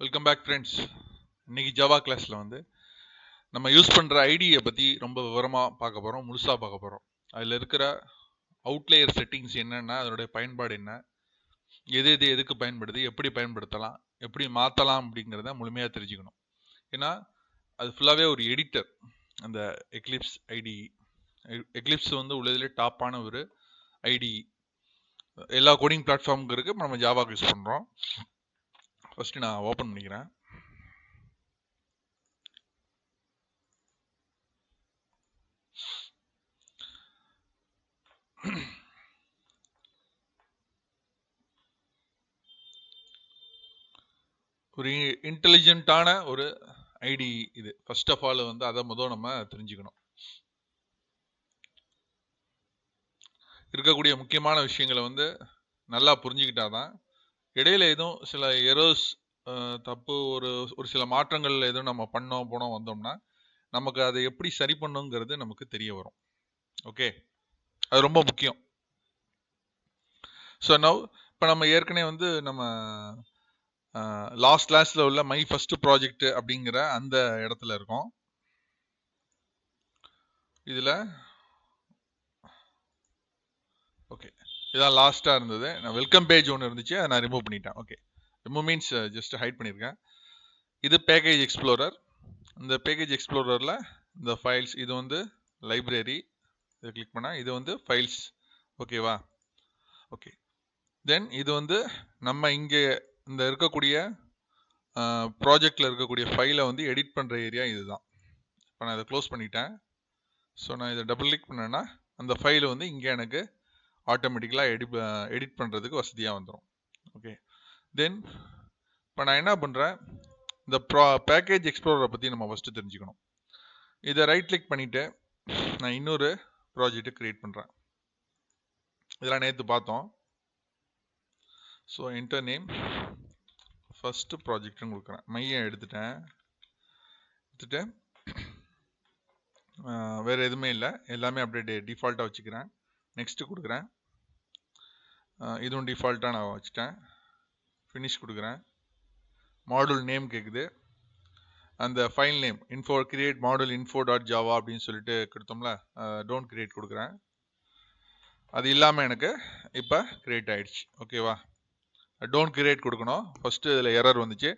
Welcome back friends. இன்னைக்கு Java கிளாஸில் நம்ம யூஸ் பண்ணுற ஐடியை பற்றி ரொம்ப விவரமாக பார்க்க போகிறோம், முழுசாக பார்க்க போகிறோம். அதில் இருக்கிற அவுட்லேயர் செட்டிங்ஸ் என்னென்ன, அதனுடைய பயன்பாடு என்ன, எது எதுக்கு பயன்படுது, எப்படி பயன்படுத்தலாம், எப்படி மாற்றலாம் அப்படிங்கிறத முழுமையாக தெரிஞ்சுக்கணும். ஏன்னா அது ஃபுல்லாகவே ஒரு எடிட்டர். அந்த எக்லிப்ஸ் ஐடி, எக்லிப்ஸ் உள்ளதிலே டாப்பான ஒரு ஐடி. எல்லா கோடிங் பிளாட்ஃபார்முக்கு இருக்குது, நம்ம ஜாவாக்கு யூஸ் பண்ணுறோம். ஃபஸ்ட்டு நான் ஓப்பன் பண்ணிக்கிறேன். ஒரு இன்டெலிஜென்ட்டான ஒரு ஐடி இது. ஃபர்ஸ்ட் ஆஃப் ஆல் அதை முதல் நம்ம தெரிஞ்சுக்கணும். இருக்கக்கூடிய முக்கியமான விஷயங்களை நல்லா புரிஞ்சுக்கிட்டாதான் இடையில எதுவும் சில எரர்ஸ், தப்பு, ஒரு சில மாற்றங்கள் எதுவும் நம்ம போனோம் வந்தோம்னா நமக்கு அதை எப்படி சரி பண்ணுங்கிறது நமக்கு தெரிய வரும். ஓகே, அது ரொம்ப முக்கியம். ஸோ நவ் இப்போ நம்ம ஏற்கனவே நம்ம லாஸ்ட் கிளாஸ்ல உள்ள மை ஃபர்ஸ்ட் ப்ராஜெக்ட் அப்படிங்கிற அந்த இடத்துல இருக்கோம். இதுல ஓகே, இதான் லாஸ்டா இருந்தது. நான் வெல்கம் பேஜ் ஒன்று இருந்துச்சு, அதை நான் ரிமூவ் பண்ணிட்டேன். Okay, remove means just hide பண்ணியிருக்கேன். இது பேக்கேஜ் எக்ஸ்ப்ளோரர். இந்த பேக்கேஜ் எக்ஸ்ப்ளோரரில் இந்த ஃபைல்ஸ், இது லைப்ரரி, இதை கிளிக் பண்ணால் இது ஃபைல்ஸ். ஓகேவா? ஓகே, தென் இது நம்ம இங்கே இந்த இருக்கக்கூடிய ப்ராஜெக்டில் இருக்கக்கூடிய ஃபைலை எடிட் பண்ணுற ஏரியா இதுதான். இப்போ நான் இதை க்ளோஸ் பண்ணிட்டேன். ஸோ நான் இதை டபுள் கிளிக் பண்ணேன்னா அந்த ஃபைல் இங்கே எனக்கு ஆட்டோமேட்டிக்கலாக எடிட் பண்ணுறதுக்கு வசதியாக வந்துடும். ஓகே, தென் இப்போ நான் என்ன பண்ணுறேன், இந்த பேக்கேஜ் எக்ஸ்ப்ளோரரை பற்றி நம்ம ஃபஸ்ட்டு தெரிஞ்சுக்கணும். இதை ரைட் கிளிக் பண்ணிவிட்டு நான் இன்னொரு ப்ராஜெக்ட் கிரியேட் பண்ணுறேன். இதெல்லாம் நேற்று பார்த்தோம். ஸோ என்டர் நேம், ஃபஸ்ட்டு ப்ராஜெக்ட்னு கொடுக்குறேன். மையை எடுத்துட்டு வேறு எதுவுமே இல்லை, எல்லாமே அப்படியே டிஃபால்ட்டாக வச்சுக்கிறேன். நெக்ஸ்ட்டு கொடுக்குறேன். இதுவும் டிஃபால்ட்டாக நான் வச்சுட்டேன். ஃபினிஷ் கொடுக்குறேன். மாடல் நேம் கேட்குது. அந்த file name info create model info.java அப்படின்னு சொல்லிட்டு கொடுத்தோம்ல, டோன்ட் கிரியேட் கொடுக்குறேன். அது இல்லாமல் எனக்கு இப்போ கிரியேட் ஆயிடுச்சு. ஓகேவா? டோன்ட் கிரியேட் கொடுக்கணும். ஃபஸ்ட்டு இதில் எரர் வந்துச்சு.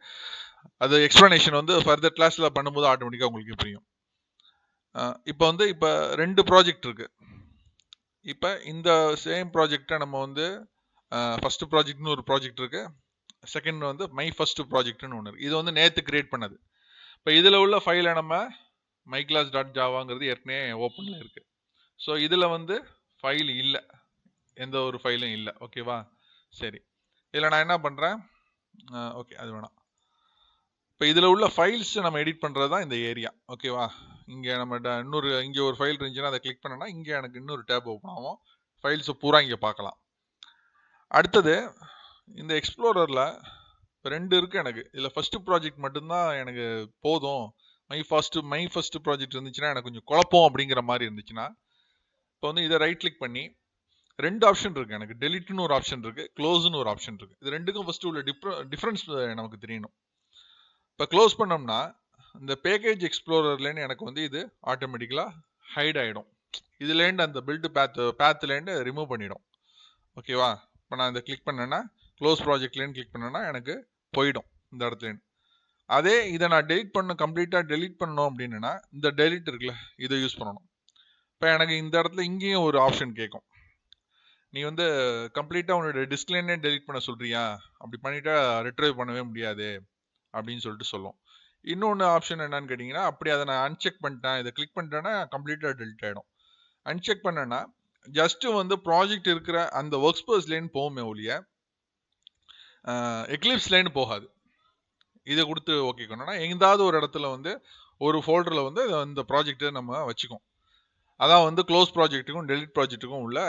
அது எக்ஸ்ப்ளனேஷன் ஃபர்தர் கிளாஸில் பண்ணும்போது ஆட்டோமேட்டிக்காக உங்களுக்கு புரியும். இப்போ இப்போ 2 ப்ராஜெக்ட் இருக்கு. இப்போ இந்த சேம் ப்ராஜெக்டை நம்ம ஃபர்ஸ்ட் ப்ராஜெக்ட்னு ஒரு ப்ராஜெக்ட் இருக்கு, செகண்ட் மை ஃபர்ஸ்ட் ப்ராஜெக்ட்னு ஒன்று இருக்கு. இது நேற்று கிரியேட் பண்ணது. இப்போ இதில் உள்ள ஃபைலை நம்ம myclass.javaங்கிறது ஏற்கனவே ஓப்பனில் இருக்கு. ஸோ இதில் ஃபைல் இல்லை, எந்த ஒரு ஃபைலும் இல்லை. ஓகேவா? சரி, இதில் நான் என்ன பண்ணுறேன், ஓகே அது வேணாம். இப்போ இதில் உள்ள ஃபைல்ஸ் நம்ம எடிட் பண்ணுறது தான் இந்த ஏரியா. ஓகேவா? இங்கே நம்ம இங்கே ஒரு ஃபைல் இருந்துச்சுன்னா அதை கிளிக் பண்ணனா இங்கே எனக்கு இன்னொரு டேப் ஓப்பன் ஆகும். ஃபைல்ஸை பூரா இங்கே பார்க்கலாம். அடுத்தது இந்த எக்ஸ்ப்ளோரரில் 2 இருக்கு எனக்கு. இதில் ஃபர்ஸ்ட் ப்ராஜெக்ட் மட்டும்தான் எனக்கு போதும், மை ஃபர்ஸ்ட் ப்ராஜெக்ட் இருந்துச்சுன்னா எனக்கு கொஞ்சம் குழப்பம் அப்படிங்கிற மாதிரி இருந்துச்சுன்னா இப்போ இதை ரைட் கிளிக் பண்ணி 2 ஆப்ஷன் இருக்கு எனக்கு. டெலிட்னு ஒரு ஆப்ஷன் இருக்கு, க்ளோஸ்னு ஒரு ஆப்ஷன் இருக்கு. இது ரெண்டுக்கும் ஃபர்ஸ்ட் உள்ள டிஃபரன்ஸ் நமக்கு தெரியணும். இப்போ க்ளோஸ் பண்ணோம்னா இந்த பேக்கேஜ் எக்ஸ்ப்ளோரர்லேருந்து எனக்கு இது ஆட்டோமேட்டிக்கலாக ஹைட் ஆகிடும். இதுலேருந்து அந்த பில்டு பேத்துலேருந்து ரிமூவ் பண்ணிடும். ஓகேவா? இப்போ நான் இதை கிளிக் பண்ணேன்னா, க்ளோஸ் ப்ராஜெக்ட்லேருந்து கிளிக் பண்ணேன்னா எனக்கு போயிடும் இந்த இடத்துலேருந்து. அதே இதை நான் கம்ப்ளீட்டாக டெலிட் பண்ணணும் அப்படின்னா இந்த டெலிட் இருக்குல்ல, இதை யூஸ் பண்ணணும். இப்போ எனக்கு இந்த இடத்துல இங்கேயும் ஒரு ஆப்ஷன் கேட்கும், நீ கம்ப்ளீட்டாக உன்னோட டிஸ்க்லேருந்தே டெலிட் பண்ண சொல்றியா, அப்படி பண்ணிட்டா ரிட்ரைவ் பண்ணவே முடியாது அப்படின்னு சொல்லிட்டு சொல்லும். இன்னொன்று ஆப்ஷன் என்னன்னு கேட்டிங்கன்னா, அப்படி அதை நான் அன்செக் பண்ணிட்டேன், இதை கிளிக் பண்ணிட்டேன்னா கம்ப்ளீட்டாக டெலிட் ஆகிடும். அன்செக் பண்ணேன்னா ஜஸ்ட்டு ப்ராஜெக்ட் இருக்கிற அந்த ஒர்க் ஸ்பேஸ்லேருந்து போகுமே ஒழிய எக்லிப்ஸ்லேருந்து போகாது. இதை கொடுத்து ஓகே பண்ணோன்னா எங்காவது ஒரு இடத்துல ஒரு ஃபோல்டரில் இந்த ப்ராஜெக்டை நம்ம வச்சுக்கோம். அதான் க்ளோஸ் ப்ராஜெக்ட்டுக்கும் டெலிட் ப்ராஜெக்ட்டுக்கும் உள்ள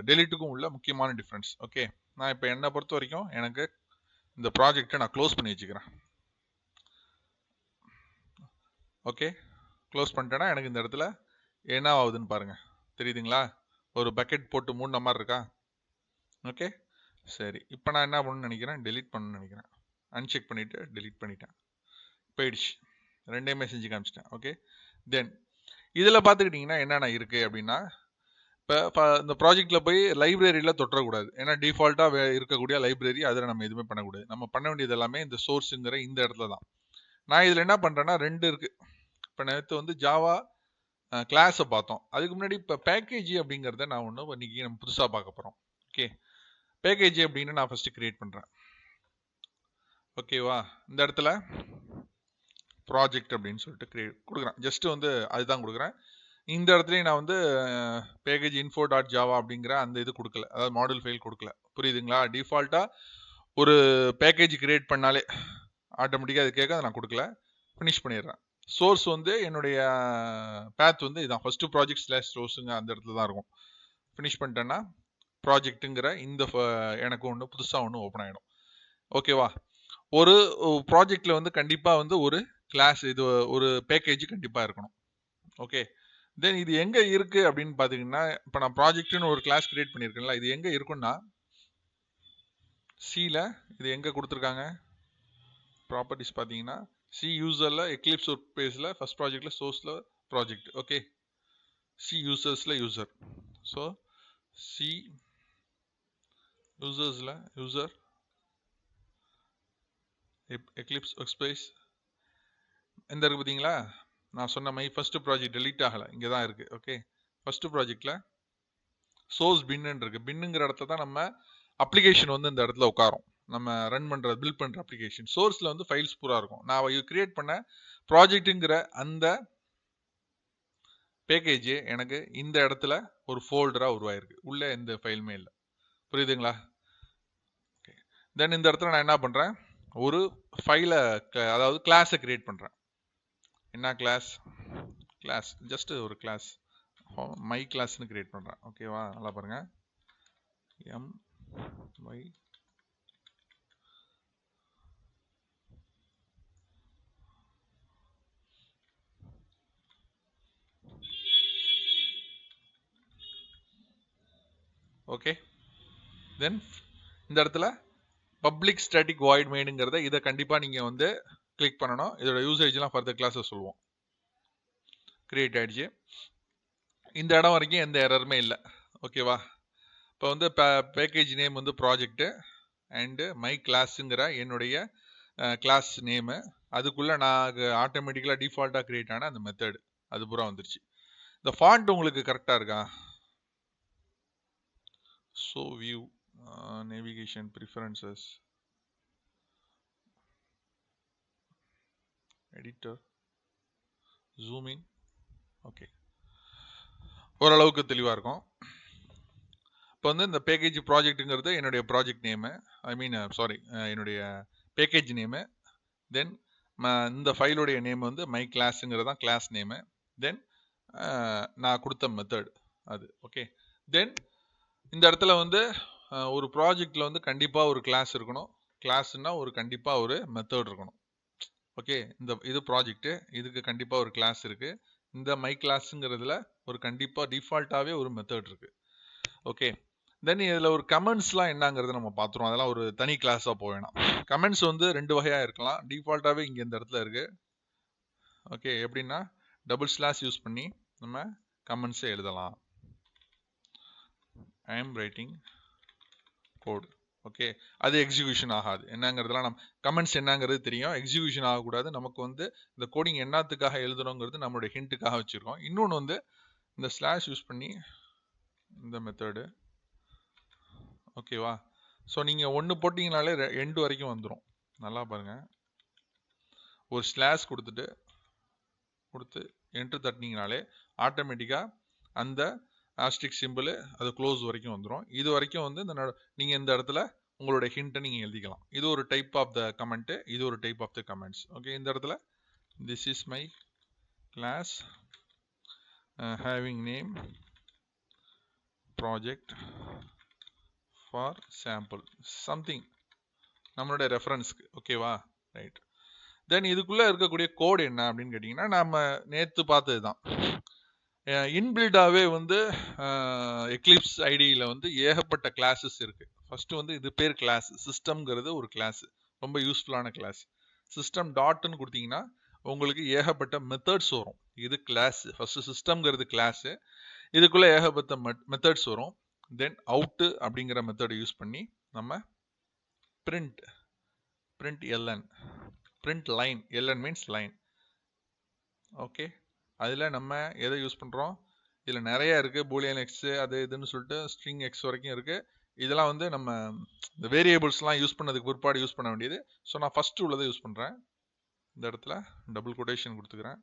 டெலிட்டுக்கும் உள்ள முக்கியமான டிஃப்ரென்ஸ். ஓகே, நான் இப்போ என்னை பொறுத்த வரைக்கும் எனக்கு இந்த ப்ராஜெக்டை நான் க்ளோஸ் பண்ணி வச்சுக்கிறேன். ஓகே, க்ளோஸ் பண்ணிட்டேன்னா எனக்கு இந்த இடத்துல என்ன ஆகுதுன்னு பாருங்க, தெரியுதுங்களா? ஒரு பக்கெட் போட்டு மூடின மாதிரி இருக்கா? ஓகே, சரி. இப்போ நான் என்ன பண்ணணும்னு நினைக்கிறேன், டெலிட் பண்ணணும்னு நினைக்கிறேன். அன்செக் பண்ணிவிட்டு delete பண்ணிட்டேன். போயிடுச்சு. ரெண்டையுமே செஞ்சு காமிச்சிட்டேன். ஓகே, தென் இதில் பார்த்துக்கிட்டிங்கன்னா என்னென்ன இருக்குது அப்படின்னா, இப்போ இந்த ப்ராஜெக்டில் போய் லைப்ரரியில் தொட்டக்கூடாது. ஏன்னா டிஃபால்ட்டாக இருக்கக்கூடிய லைப்ரரி அதில் நம்ம எதுவுமே பண்ணக்கூடாது. நம்ம பண்ண வேண்டியது எல்லாமே இந்த சோர்ஸுங்கிற இந்த இடத்துல தான். நான் இதில் என்ன பண்ணுறேன்னா 2 இருக்குது. இப்போ நேற்று வந்து ஜாவா கிளாஸை பார்த்தோம். அதுக்கு முன்னாடி இப்போ பேக்கேஜ் அப்படிங்கிறத நான் ஒன்று இன்னைக்கு நம்ம புதுசாக பார்க்க போகிறோம். ஓகே, பேக்கேஜ் அப்படின்னு நான் ஃபஸ்ட்டு கிரியேட் பண்ணுறேன். ஓகேவா, இந்த இடத்துல ப்ராஜெக்ட் அப்படின்னு சொல்லிட்டு கிரியேட் கொடுக்குறேன். ஜஸ்ட்டு வந்து அதுதான் கொடுக்குறேன். இந்த இடத்துலையும் நான் வந்து பேக்கேஜ் info.java அப்படிங்கிற அந்த இது கொடுக்கல, அதாவது மாடல் ஃபைல் கொடுக்கல. புரியுதுங்களா? டிஃபால்ட்டாக ஒரு பேக்கேஜ் கிரியேட் பண்ணாலே ஆட்டோமேட்டிக்காக அது கேட்க நான் கொடுக்கல. ஃபினிஷ் பண்ணிடுறேன். சோர்ஸ் வந்து என்னுடைய பேத் வந்து இதான், ஃபஸ்ட்டு ப்ராஜெக்ட் /சோர்ஸுங்க அந்த இடத்துல தான் இருக்கும். ஃபினிஷ் பண்ணிட்டேன்னா ப்ராஜெக்ட்டுங்கிற இந்த எனக்கு ஒன்று புதுசாக ஒன்று ஓப்பன் ஆகிடும். ஓகேவா? ஒரு ப்ராஜெக்டில் வந்து கண்டிப்பாக வந்து ஒரு கிளாஸ் இது ஒரு பேக்கேஜ் கண்டிப்பாக இருக்கணும். ஓகே, தென் இது எங்கே இருக்குது அப்படின்னு பார்த்தீங்கன்னா, இப்போ நான் ப்ராஜெக்ட்னு ஒரு கிளாஸ் கிரியேட் பண்ணியிருக்கேன்ல, இது எங்கே இருக்குன்னா சியில் இது எங்கே கொடுத்துருக்காங்க ப்ராப்பர்ட்டிஸ் பார்த்தீங்கன்னா, சி யூசரில் எக்லிப்ஸ் ஒர்க் பேஸில் ஃபஸ்ட் ப்ராஜெக்டில் சோர்ஸில் ப்ராஜெக்ட். ஓகே, சி யூசர்ஸில் யூசர். ஸோ சி யூசர்ஸில் யூசர் எக்லிப்ஸ் ஒர்க் ஸ்பேஸ் எந்த இருக்குது பார்த்தீங்களா? நான் சொன்ன மாதிரி ஃபஸ்ட்டு ப்ராஜெக்ட் டெலீட் ஆகலை, இங்கே தான் இருக்குது. ஓகே, ஃபஸ்ட்டு ப்ராஜெக்டில் சோர்ஸ் பின்னு இருக்குது. பின்னுங்கிற இடத்துல தான் நம்ம அப்ளிகேஷன் வந்து இந்த இடத்துல உட்காரும். நம்ம ரன் பண்ணுற பில்ட் பண்ணுற அப்ளிகேஷன். சோர்ஸில் வந்து ஃபைல்ஸ் பூரா இருக்கும். நான் கிரியேட் பண்ண ப்ராஜெக்ட்டுங்கிற அந்த பேக்கேஜ் எனக்கு இந்த இடத்துல ஒரு ஃபோல்டராக உருவாயிருக்கு. உள்ளே எந்த ஃபைலுமே இல்லை. புரியுதுங்களா? ஓகே, தென் இந்த இடத்துல நான் என்ன பண்ணுறேன், ஒரு ஃபைலை அதாவது கிளாஸை கிரியேட் பண்ணுறேன். என்ன கிளாஸ்? கிளாஸ் ஜஸ்ட் ஒரு கிளாஸ் மை கிளாஸ்னு கிரியேட் பண்ணுறேன். ஓகேவா? நல்லா பாருங்கள். my ஓகே, தென் இந்த இடத்துல பப்ளிக் ஸ்டாட்டிக் வாய்ட் மெயினுங்கிறத இதை கண்டிப்பாக நீங்கள் வந்து கிளிக் பண்ணணும். இதோட யூசேஜ்லாம் ஃபர்தர் கிளாஸை சொல்லுவோம். கிரியேட் ஆகிடுச்சு. இந்த இடம் வரைக்கும் எந்த எரருமே இல்லை. ஓகேவா? இப்போ வந்து பேக்கேஜ் நேம் வந்து ப்ராஜெக்ட்டு அண்டு மை கிளாஸுங்கிற என்னுடைய கிளாஸ் நேமு, அதுக்குள்ளே நான் ஆட்டோமேட்டிக்கலாக டிஃபால்ட்டாக க்ரியேட் ஆன அந்த மெத்தடு அது பூரா வந்துருச்சு. இந்த ஃபாண்ட் உங்களுக்கு கரெக்டாக இருக்கா? So view navigation preferences editor zoom in. Okay, ஓரளவுக்கு தெளிவாக இருக்கும். இப்போ வந்து இந்த பேக்கேஜ் ப்ராஜெக்ட்டுங்கிறது என்னுடைய ப்ராஜெக்ட் நேமு, என்னுடைய பேக்கேஜ் நேமு. தென் இந்த ஃபைலுடைய நேம் வந்து மை கிளாஸுங்கிறது தான் கிளாஸ் நேமு. தென் நான் கொடுத்த மெத்தட் அது. ஓகே, தென் இந்த இடத்துல வந்து ஒரு ப்ராஜெக்டில் வந்து கண்டிப்பாக ஒரு கிளாஸ் இருக்கணும். கிளாஸ்னா ஒரு கண்டிப்பாக ஒரு மெத்தட் இருக்கணும். ஓகே, இது ப்ராஜெக்ட்டு, இதுக்கு கண்டிப்பாக ஒரு கிளாஸ் இருக்குது. இந்த மை கிளாஸுங்கிறதுல ஒரு கண்டிப்பாக டிஃபால்ட்டாகவே ஒரு மெத்தட் இருக்குது. ஓகே, தென் இதில் ஒரு கமெண்ட்ஸ்லாம் என்னங்கிறத நம்ம பார்த்துருவோம். அதெல்லாம் ஒரு தனி கிளாஸாக போவேணாம். கமெண்ட்ஸ் வந்து 2 வகையாக இருக்கலாம். டிஃபால்ட்டாகவே இங்கே இந்த இடத்துல இருக்குது. ஓகே, எப்படின்னா // யூஸ் பண்ணி நம்ம கமெண்ட்ஸை எழுதலாம். I am writing code. Okay, அது எக்ஸிக்யூஷன் ஆகாது. என்னங்கிறதுலாம் நம்ம கமெண்ட்ஸ் என்னங்கிறது தெரியும், எக்ஸிக்யூஷன் ஆகக்கூடாது. நமக்கு வந்து இந்த கோடிங் என்னத்துக்காக எழுதுறோங்கிறது நம்மளுடைய ஹிண்ட்டுக்காக வச்சுருக்கோம். இன்னொன்று வந்து இந்த / யூஸ் பண்ணி இந்த மெத்தடு. ஓகேவா? ஸோ நீங்கள் ஒன்று போட்டிங்கனாலே எண்டு வரைக்கும் வந்துடும். நல்லா பாருங்கள். ஒரு / கொடுத்து என்ட்ரு தட்டினீங்கனாலே ஆட்டோமேட்டிக்காக அந்த ஆஸ்ட்ரிக் சிம்பிள் அது க்ளோஸ் வரைக்கும் வந்துடும். இது வரைக்கும் வந்து நீங்கள் இந்த இடத்துல உங்களுடைய ஹிண்ட்டை நீங்கள் எழுதிக்கலாம். இது ஒரு டைப் ஆஃப் த கமெண்ட்டு, இது ஒரு type of the comments. Okay, இந்த இடத்துல this is my class having name project for sample something நம்மளுடைய ரெஃபரன்ஸ்க்கு. ஓகேவா? ரைட். தென் இதுக்குள்ளே இருக்கக்கூடிய கோடு என்ன அப்படின்னு கேட்டிங்கன்னா, நம்ம நேற்று பார்த்தது தான். இன்பில்டாகவே வந்து எக்லிப்ஸ் ஐடியில் வந்து ஏகப்பட்ட கிளாஸஸ் இருக்குது. ஃபஸ்ட்டு வந்து இது பேர் கிளாஸ், சிஸ்டம்ங்கிறது ஒரு கிளாஸு. ரொம்ப யூஸ்ஃபுல்லான கிளாஸ். சிஸ்டம் டாட்னு கொடுத்தீங்கன்னா உங்களுக்கு ஏகப்பட்ட மெத்தட்ஸ் வரும். இது கிளாஸ். ஃபர்ஸ்ட் சிஸ்டம்ங்கிறது கிளாஸ், இதுக்குள்ள ஏகப்பட்ட மெத்தட்ஸ் வரும். தென் அவுட் அப்படிங்கிற மெத்தடை யூஸ் பண்ணி நம்ம print ln, print line, ln means line. Okay, அதில் நம்ம எதை யூஸ் பண்ணுறோம்? இதில் நிறைய இருக்குது, பூலியன் எக்ஸ் அது இதுன்னு சொல்லிட்டு ஸ்ட்ரிங் எக்ஸ் வரைக்கும் இருக்குது. இதெல்லாம் வந்து நம்ம இந்த வேரியபிள்ஸ்லாம் யூஸ் பண்ணதுக்கு பிற்பாடு யூஸ் பண்ண வேண்டியது. ஸோ நான் ஃபஸ்ட்டு உள்ளதை யூஸ் பண்ணுறேன். இந்த இடத்துல டபுள் கொட்டேஷன் கொடுத்துக்கிறேன்.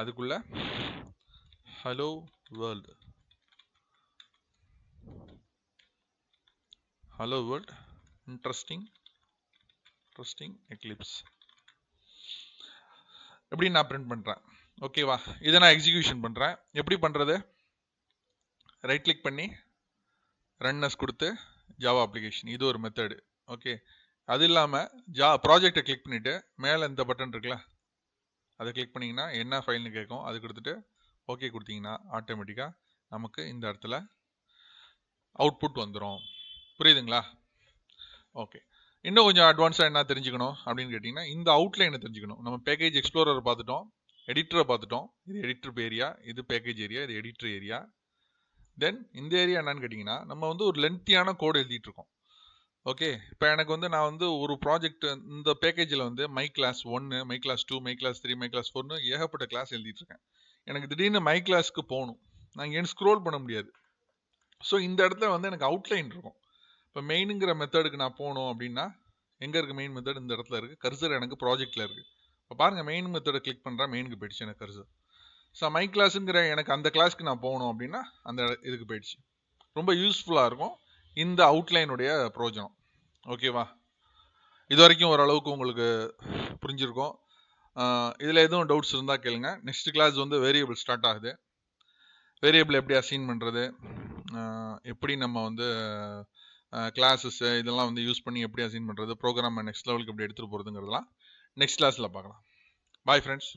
அதுக்குள்ள hello world, hello world interesting Eclipse எப்படி நான் பிரிண்ட் பண்ணுறேன். ஓகேவா, இதை நான் எக்ஸிக்யூஷன் பண்ணுறேன். எப்படி பண்ணுறது? ரைட் கிளிக் பண்ணி ரன்னஸ் கொடுத்து ஜாவா அப்ளிகேஷன், இது ஒரு மெத்தடு. ஓகே, அது இல்லாமல் ப்ராஜெக்டை கிளிக் பண்ணிவிட்டு மேலே இந்த பட்டன் இருக்குல்ல, அதை கிளிக் பண்ணிங்கன்னா என்ன ஃபைல்னு கேட்கும். அது கொடுத்துட்டு ஓகே கொடுத்தீங்கன்னா ஆட்டோமேட்டிக்காக நமக்கு இந்த இடத்துல அவுட்புட் வந்துடும். புரியுதுங்களா? ஓகே, இன்னும் கொஞ்சம் அட்வான்ஸாக என்ன தெரிஞ்சுக்கணும் அப்படின்னு கேட்டிங்கன்னா, இந்த அவுட்லைனை தெரிஞ்சுக்கணும். நம்ம பேக்கேஜ் எக்ஸ்ப்ளோரர் பார்த்துட்டோம், எடிட்டரை பார்த்துட்டோம். இது எடிட்டர் ஏரியா, இது பேக்கேஜ் ஏரியா, இது எடிட்டர் ஏரியா. தென் இந்த ஏரியா என்னன்னு கேட்டிங்கன்னா, நம்ம வந்து ஒரு லென்த்தியான கோடு எழுதிட்டு இருக்கோம். ஓகே, இப்போ எனக்கு வந்து நான் வந்து ஒரு ப்ராஜெக்ட் இந்த பேக்கேஜில் வந்து my class 1, my class 2, my class 3, my class 4னு ஏகப்பட்ட கிளாஸ் எழுதிட்டு இருக்கேன். எனக்கு திடீர்னு மை கிளாஸ்க்கு போகணும், நான் இங்கே ஸ்க்ரோல் பண்ண முடியாது. ஸோ இந்த இடத்துல வந்து எனக்கு அவுட்லைன் இருக்கும். இப்போ மெயினுங்கிற மெத்தடுக்கு நான் போகணும் அப்படின்னா, எங்கே இருக்குது மெயின் மெத்தட்? இந்த இடத்துல இருக்குது. கர்சர் எனக்கு ப்ராஜெக்டில் இருக்குது. இப்போ பாருங்கள், மெயின் மெத்தடை கிளிக் பண்ணுறேன், மெயினுக்கு போயிடுச்சு எனக்கு கர்சர். ஸோ மை கிளாஸுங்கிற எனக்கு அந்த கிளாஸ்க்கு நான் போகணும் அப்படின்னா அந்த இதுக்கு போயிடுச்சு. ரொம்ப யூஸ்ஃபுல்லாக இருக்கும் இந்த அவுட்லைனுடைய பிரயோஜனம். ஓகேவா, இது வரைக்கும் ஓரளவுக்கு உங்களுக்கு புரிஞ்சிருக்கும். இதில் எதுவும் டவுட்ஸ் இருந்தால் கேளுங்க. நெக்ஸ்ட் கிளாஸ் வந்து வேரியபிள் ஸ்டார்ட் ஆகுது. வேரியபிள் எப்படி அசைன் பண்ணுறது, எப்படி நம்ம வந்து கிளாஸஸ் இதெல்லாம் வந்து யூஸ் பண்ணி எப்படி அசைன் பண்ணுறது, ப்ரோக்ராம் நெக்ஸ்ட் லெவலுக்கு எப்படி எடுத்துகிட்டு போகிறதுங்கிறதுலாம் நெக்ஸ்ட் கிளாஸில் பார்க்கலாம். Bye friends.